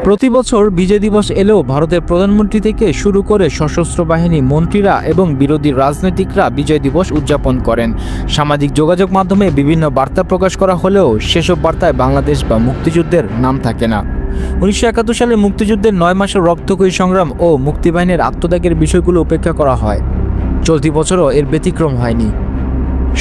প্রতি বছর বিজয় দিবস এলেও ভারতের প্রধানমন্ত্রী থেকে শুরু করে সশস্ত্র বাহিনী মন্ত্রীরা এবং বিরোধী রাজনীতিকরা বিজয় দিবস উদযাপন করেন। সামাজিক যোগাযোগ মাধ্যমে বিভিন্ন বার্তা প্রকাশ করা হলেও সেসব বার্তায় বাংলাদেশ বা মুক্তিযুদ্ধের নাম থাকে না। 1971 সালে মুক্তিযুদ্ধের 9 মাসের রক্তক্ষয়ী সংগ্রাম ও মুক্তিবাহিনীর আত্মত্যাগের বিষয়গুলো উপেক্ষা করা হয়। চলতি বছরও এর ব্যতিক্রম হয়নি।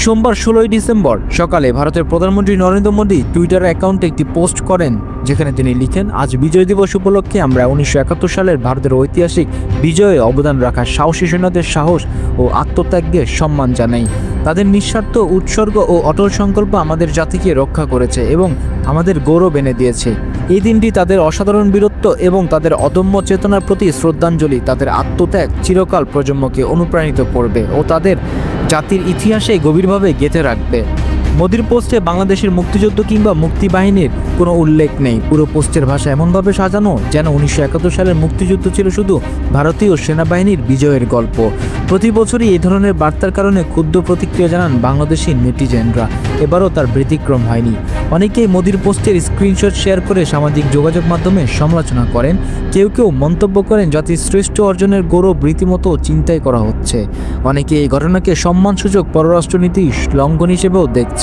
সোমবার 16 ডিসেম্বর সকালে ভারতের প্রধানমন্ত্রী নরেন্দ্র মোদী টুইটার অ্যাকাউন্টে একটি পোস্ট করেন, যেখানে তিনি লিখেন, আজ বিজয় দিবস উপলক্ষে আমরা 1971 সালের ভারতের ঐতিহাসিক বিজয়ে অবদান রাখা সাহসী সৈন্যদের সাহস ও আত্মত্যাগকে সম্মান জানাই। তাদের নিঃস্বার্থ উৎসর্গ ও অটল সংকল্প আমাদের জাতিকে রক্ষা করেছে এবং আমাদের গৌরব এনে দিয়েছে। এই দিনটি তাদের অসাধারণ বীরত্ব এবং তাদের অদম্য চেতনার প্রতি শ্রদ্ধাঞ্জলি। তাদের আত্মত্যাগ চিরকাল প্রজন্মকে অনুপ্রাণিত করবে ও তাদের জাতির ইতিহাসে গভীরভাবে গেঁথে রাখবে। মোদির পোস্টে বাংলাদেশের মুক্তিযুদ্ধ কিংবা মুক্তিবাহিনীর কোনো উল্লেখ নেই। পুরো পোস্টের ভাষা এমনভাবে সাজানো যেন 1971 সালের মুক্তিযুদ্ধ ছিল শুধু ভারতীয় সেনাবাহিনীর বিজয়ের গল্প। প্রতি বছরই এই ধরনের বার্তার কারণে ক্ষুব্ধ প্রতিক্রিয়া জানান বাংলাদেশি নেটিজেনরা। এবারও তার ব্যতিক্রম হয়নি। অনেকেই মোদির পোস্টের স্ক্রিনশট শেয়ার করে সামাজিক যোগাযোগ মাধ্যমে সমালোচনা করেন। কেউ কেউ মন্তব্য করেন জাতির শ্রেষ্ঠ অর্জনের গৌরব রীতিমতো চিন্তাই করা হচ্ছে। অনেকে এই ঘটনাকে সম্মানসূচক পররাষ্ট্রনীতি লঙ্ঘন হিসেবেও দেখছেন।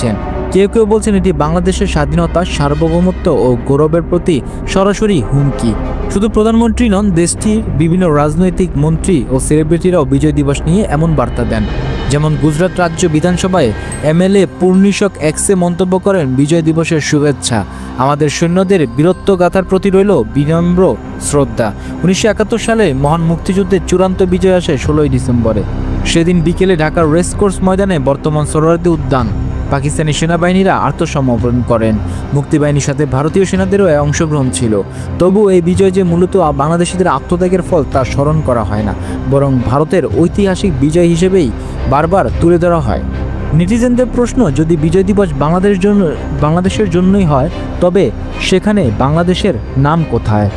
কেউ কেউ বলছেন এটি বাংলাদেশের স্বাধীনতা, সার্বভৌমত্ব ও গৌরবের প্রতি সরাসরি হুমকি। শুধু প্রধানমন্ত্রী নন, দেশটির বিভিন্ন রাজনৈতিক মন্ত্রী ও সেলিব্রিটিরাও বিজয় দিবস নিয়ে এমন বার্তা দেন। যেমন গুজরাট রাজ্য বিধানসভায় এমএলএ পূর্ণিশক এক্সে মন্তব্য করেন, বিজয় দিবসের শুভেচ্ছা। আমাদের সৈন্যদের বীরত্বগাথার প্রতি রইল বিনম্র শ্রদ্ধা। 1971 সালে মহান মুক্তিযুদ্ধের চূড়ান্ত বিজয় আসে 16 ডিসেম্বরে। সেদিন বিকেলে ঢাকার রেসকোর্স ময়দানে বর্তমান সোহরাওয়ার্দী উদ্যান পাকিস্তানি সেনাবাহিনীরা আত্মসমর্পণ করেন। মুক্তিবাহিনীর সাথে ভারতীয় সেনাদেরও অংশগ্রহণ ছিল। তবু এই বিজয় যে মূলত বাংলাদেশিদের আত্মত্যাগের ফল তা স্মরণ করা হয় না, বরং ভারতের ঐতিহাসিক বিজয় হিসেবেই বারবার তুলে ধরা হয়। নেটিজেনদের প্রশ্ন, যদি বিজয় দিবস বাংলাদেশের জন্যই হয়, তবে সেখানে বাংলাদেশের নাম কোথায়?